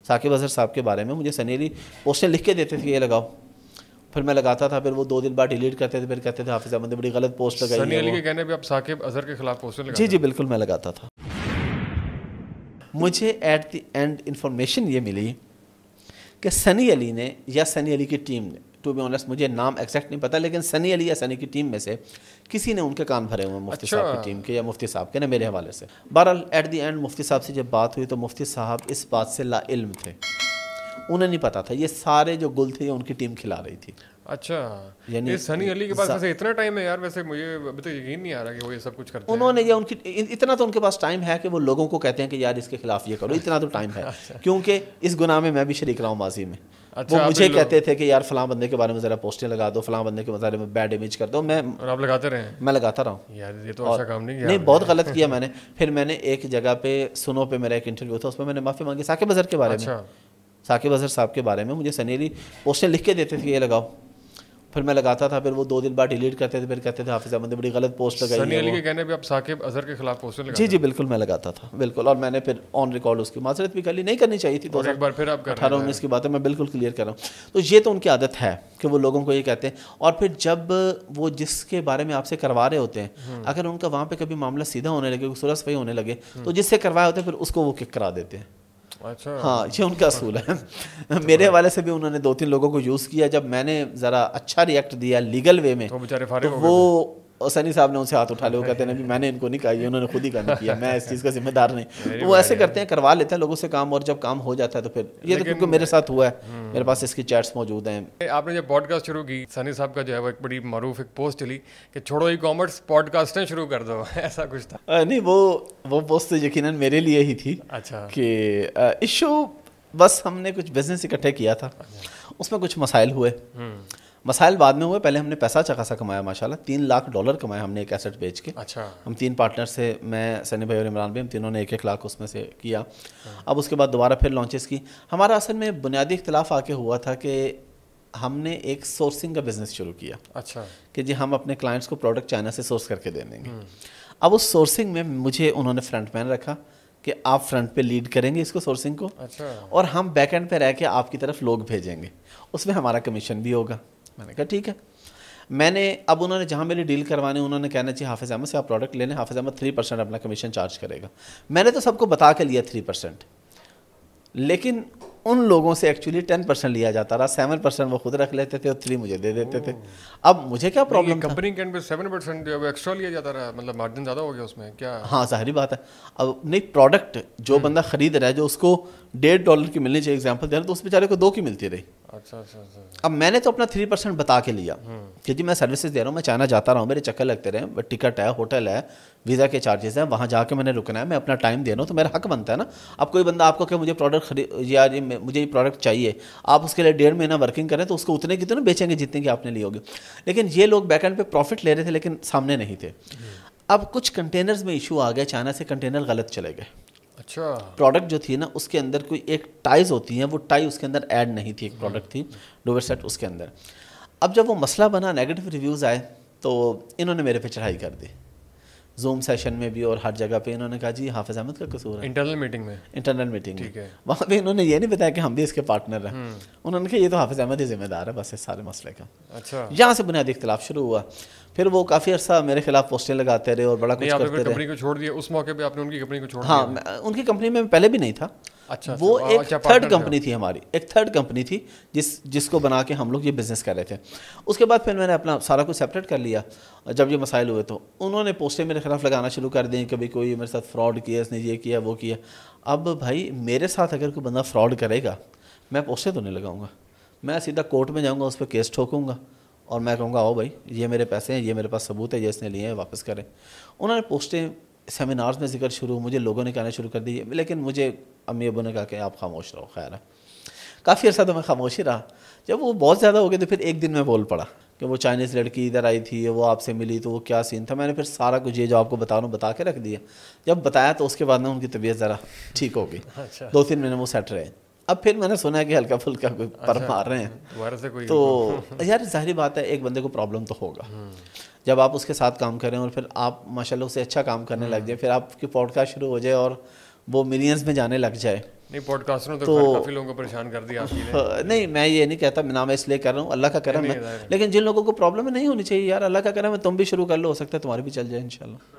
ثاقب اظہر صاحب کے بارے میں مجھے سنی علی پوسٹیں لکھ کے دیتے تھے یہ لگاؤ, پھر میں لگاتا تھا, پھر وہ 2 دن بعد ڈیلیٹ کرتے تھے, پھر کہتے تھے حافظ احمد نے بڑی غلط پوسٹ لگائی ہے. سنی علی کے کہنے پہ آپ ثاقب اظہر کے خلاف پوسٹیں لگاتے جی جی بالکل میں لگاتا تھا. مجھے ایٹ دی اینڈ انفارمیشن یہ ملی کہ سنی علی نے یا سنی علی کی ٹیم نے, ٹو بی آنیسٹ مجھے نام ایگزیکٹ نہیں پتا, لیکن سنی علی یا سنی کی ٹیم میں سے کسی نے ان کے کان بھرے ہوئے مفتی صاحب کی ٹیم کے یا مفتی صاحب کے, نا میرے حوالے سے. بہرحال ایٹ دی اینڈ مفتی صاحب سے جب بات ہوئی تو مفتی صاحب اس بات سے لا علم تھے, انہیں نہیں پتا تھا, یہ سارے جو گل تھے یہ ان کی ٹیم کھلا رہی تھی. اچھا, یعنی سنی علی کے پاس ویسے اتنا ٹائم ہے یار, ویسے مجھے ابھی تک یقین نہیں آ رہا کہ وہ یہ سب کچھ کرتے ہیں. انہوں نے یہ ان کی اتنا تو ان کے پاس ٹائم ہے کہ وہ لوگوں کو کہتے ہیں کہ یار اس کے خلاف یہ کرو, اتنا تو ٹائم ہے, کیونکہ اس گناہ میں بھی شریک رہا ہوں ماضی میں. وہ مجھے کہتے تھے کہ یار فلاں بندے کے بارے میں ذرا پوسٹیں لگا دو, فلاں بندے کے بارے میں بیڈ امیج کر دو. اور آپ لگاتے رہے ہیں؟ میں لگاتا رہا ہوں یار, یہ تو اچھا کام نہیں کیا. نہیں, بہت غلط کیا میں نے. پھر میں نے ایک جگہ پہ سنو پہ میرا ایک انٹرویو تھا, اس میں نے معافی مانگی ثاقب اظہر کے بارے میں. ثاقب اظہر صاحب کے بارے میں مجھے سنی علی پوسٹیں لکھ کے دیتے تھے یہ لگاؤ, پھر میں لگاتا تھا, پھر وہ 2 دن بعد ڈیلیٹ کرتے تھے, پھر کہتے تھے حافظ احمد نے بڑی غلط پوسٹ لگائی ہے. سنی علی کے کہنے پہ آپ ثاقب اظہر کے خلاف پوسٹیں لگاتے؟ جی جی بالکل میں لگاتا تھا بالکل, اور میں نے پھر آن ریکارڈ اس کی معذرت بھی کر لی, نہیں کرنی چاہیے تھی. 2018-19 کی بات ہے, میں بالکل کلیئر کر رہا ہوں. تو یہ تو ان کی عادت ہے کہ وہ لوگوں کو یہ کہتے ہیں, اور پھر جب وہ جس کے بارے میں آپ سے کروا رہے ہوتے ہیں, اگر ان کا وہاں پہ کبھی معاملہ سیدھا ہونے لگے, صلح صفائی ہونے لگے, تو جس سے کروائے ہوتے ہیں پھر اس کو وہ کک کرا دیتے ہیں. ہاں یہ ان کا اصول ہے. میرے حوالے سے بھی انہوں نے 2-3 لوگوں کو یوز کیا. جب میں نے ذرا اچھا ریئیکٹ دیا لیگل وے میں, تو وہ سنی صاحب نے ان سے ہاتھ اٹھا لے, وہ کہتے ہیں میں نے ان کو نہیں کہا, یہ انہوں نے خود ہی کام کیا, میں اس چیز کا ذمہ دار نہیں. تو وہ ایسے کرتے ہیں, کروا لیتے ہیں لوگوں سے کام, اور جب کام ہو جاتا ہے تو پھر یہ تو کیونکہ میرے ساتھ ہوا ہے, میرے پاس اس کی چیٹس موجود ہیں. آپ نے جب پوڈ کاسٹ شروع کی, سنی صاحب کا جو ہے وہ ایک بڑی معروف ایک پوسٹ چلی کہ چھوڑو ای کامرس, پوڈ کاسٹیں شروع کر دو, ایسا کچھ تھا. نہیں, وہ پوسٹ تو یقیناً میرے لیے ہی تھی. اچھا, کہ ایشو بس ہم نے کچھ بزنس اکٹھے کیا تھا, اس میں کچھ مسائل ہوئے. مسائل بعد میں ہوئے, پہلے ہم نے پیسہ اچھا خاصا کمایا, ماشاءاللہ $3 لاکھ کمایا ہم نے ایک ایسٹ بیچ کے. اچھا, ہم 3 پارٹنر سے, میں سنی بھائی اور عمران بھائی, ہم تینوں نے 1-1 لاکھ اس میں سے کیا. اب اس کے بعد دوبارہ پھر لانچز کی. ہمارا اصل میں بنیادی اختلاف آ کے ہوا تھا کہ ہم نے ایک سورسنگ کا بزنس شروع کیا. اچھا, کہ جی ہم اپنے کلائنٹس کو پروڈکٹ چائنا سے سورس کر کے دے دیں گے. اب اس سورسنگ میں مجھے انہوں نے فرنٹ مین رکھا کہ آپ فرنٹ پہ لیڈ کریں گے اس کو سورسنگ کو, اور ہم بیک اینڈ پہ رہ کے آپ کی طرف لوگ بھیجیں گے, اس میں ہمارا کمیشن بھی ہوگا. میں نے کہا ٹھیک ہے. میں نے اب انہوں نے جہاں میری ڈیل کروانے, انہوں نے کہنا چاہیے حافظ احمد سے آپ پروڈکٹ لے لیں, حافظ احمد 3% اپنا کمیشن چارج کرے گا. میں نے تو سب کو بتا کے لیا 3%, لیکن ان لوگوں سے ایکچولی 10% لیا جاتا رہا. 7% وہ خود رکھ لیتے تھے اور 3 مجھے دے دیتے تھے. اب مجھے کیا پرابلم تھا, کمپنی کے اینڈ پہ 7% جو ہے ایکسٹرا لیا جاتا رہا, مطلب مارجن زیادہ ہو گیا اس میں کیا؟ ہاں ظاہری بات ہے. اب نہیں, پروڈکٹ جو بندہ خرید رہا ہے, جو اس کو $1.5 کی ملنی چاہیے, ایگزامپل دے رہا, تو اس بیچارے کو 2 کی ملتی رہی. اچھا اچھا اچھا. اب میں نے تو اپنا 3% بتا کے لیا کہ جی میں سروسز دے رہا ہوں, میں چائنا جاتا رہا ہوں, میرے چکر لگتے رہے, ٹکٹ ہے, ہوٹل ہے, ویزا کے چارجز ہیں, وہاں جا کے میں نے رکنا ہے, میں اپنا ٹائم دے رہا ہوں, تو میرا حق بنتا ہے نا. اب کوئی بندہ آپ کو کہ مجھے پروڈکٹ یا مجھے یہ پروڈکٹ چاہیے, آپ اس کے لیے 1.5 مہینہ ورکنگ کریں تو اس کو اتنے کی تو نا بیچیں گے جتنے کی آپ نے لی ہوگی. لیکن یہ لوگ بیک اینڈ پہ پروفٹ لے رہے تھے لیکن سامنے نہیں تھے. اب کچھ کنٹینرز میں ایشو آ گیا, چائنا سے کنٹینر غلط چلے گئے. اچھا, پروڈکٹ جو تھی نا اس کے اندر کوئی ایک ٹائز ہوتی ہیں, وہ ٹائی اس کے اندر ایڈ نہیں تھی, ایک پروڈکٹ تھی ڈوور سیٹ اس کے اندر. اب جب وہ مسئلہ بنا, نیگیٹو ریویوز آئے, تو انہوں نے میرے پہ چڑھائی کر دی. زوم سیشن میں بھی اور ہر جگہ پہ انہوں نے کہا جی حافظ احمد کا قصور ہے. انٹرنل میٹنگ میں وہاں پہ انہوں نے یہ نہیں بتایا کہ ہم بھی اس کے پارٹنر ہیں. انہوں نے کہا یہ تو حافظ احمد ہی ذمہ دار ہے بس اس سارے مسئلے کا. اچھا, یہاں سے بنیادی اختلاف شروع ہوا. پھر وہ کافی عرصہ میرے خلاف پوسٹیں لگاتے رہے اور بڑا کچھ کرتے رہے. کمپنی کو چھوڑ دیا اس موقع پہ آپ نے, ان کی کمپنی کو چھوڑ دیا؟ ہاں, ان کی کمپنی میں پہلے بھی نہیں تھا. اچھا, وہ ایک تھرڈ کمپنی تھی ہماری, ایک تھرڈ کمپنی تھی جس کو بنا کے ہم لوگ یہ بزنس کر رہے تھے. اس کے بعد پھر میں نے اپنا سارا کچھ سیپریٹ کر لیا. جب یہ مسائل ہوئے تو انہوں نے پوسٹیں میرے خلاف لگانا شروع کر دیں, کبھی کوئی میرے ساتھ فراڈ کیا, اس نے یہ کیا وہ کیا. اب بھائی میرے ساتھ اگر کوئی بندہ فراڈ کرے گا, میں پوسٹیں تو نہیں لگاؤں گا, میں سیدھا کورٹ میں جاؤں گا, اس پہ کیس ٹھوکوں گا اور میں کہوں گا آؤ بھائی یہ میرے پیسے ہیں, یہ میرے پاس ثبوت ہے, یہ اس نے لیے ہیں, واپس کریں. انہوں نے پوسٹیں سیمینارز میں ذکر شروع, مجھے لوگوں نے کہنا شروع کر دی, لیکن مجھے امی ابو نے کہا کہ آپ خاموش رہو. خیر ہے, کافی عرصہ تو میں خاموش ہی رہا. جب وہ بہت زیادہ ہو گئے تو پھر ایک دن میں بول پڑا کہ وہ چائنیز لڑکی ادھر آئی تھی, وہ آپ سے ملی, تو وہ کیا سین تھا. میں نے پھر سارا کچھ یہ جو آپ کو بتا رہا ہوں بتا کے رکھ دیا. جب بتایا تو اس کے بعد نا ان کی طبیعت ذرا ٹھیک ہو گئی. 2-3 مہینے وہ سیٹ رہے. اب پھر میں نے سنا ہے کہ ہلکا پھلکا کوئی پر مار رہے ہیں, تو یار ظاہری بات ہے ایک بندے کو پرابلم تو ہوگا. جب آپ اس کے ساتھ کام کریں اور پھر آپ ماشاءاللہ اسے اچھا کام کرنے لگ جائیں, پھر آپ کی پوڈ کاسٹ شروع ہو جائے اور وہ ملینز میں جانے لگ جائے, نہیں پوڈ کاسٹروں تو کافی لوگوں کو پریشان کر دیا آپ نے. نہیں میں یہ نہیں کہتا, نہ میں اس لیے کر رہا ہوں, اللہ کا کرم ہے, لیکن جن لوگوں کو پرابلم نہیں ہونی چاہیے یار, اللہ کا کرم ہے, تم بھی شروع کر لو, ہو سکتا ہے تمہاری بھی چل جائے انشاءاللہ.